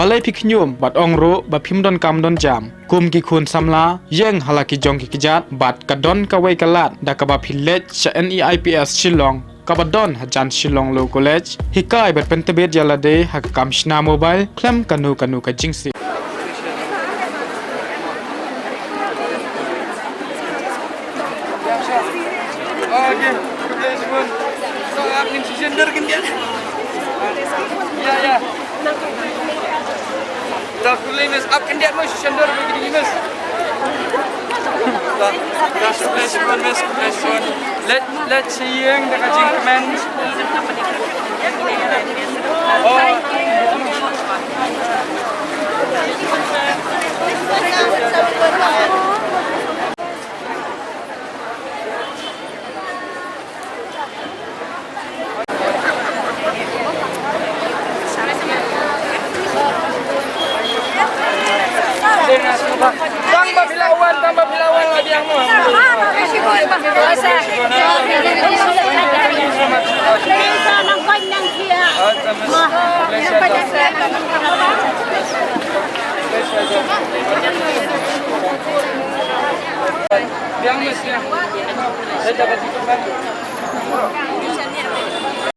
balai piknyum bat ongro ba phimdon kamdon jam kum ki khun samla yeng halaki jong ki kijat bat kadon kawai kalat da ka ba phillet cha NEIPS Shillong kabadon hajan Shillong Law College hikai bat pentebet jalade hak kamshna mobile klem kanu ka jingsi Okey, semua. So, aku ni gender kan dia? Ya. Dah kulit mas, up kan dia mas gender begini mas. Dah semua mas, semua. Let siang dah kajing kemen. Oh. Tambah bilawan lagi yang mau. Biang mesnya. Saya dapat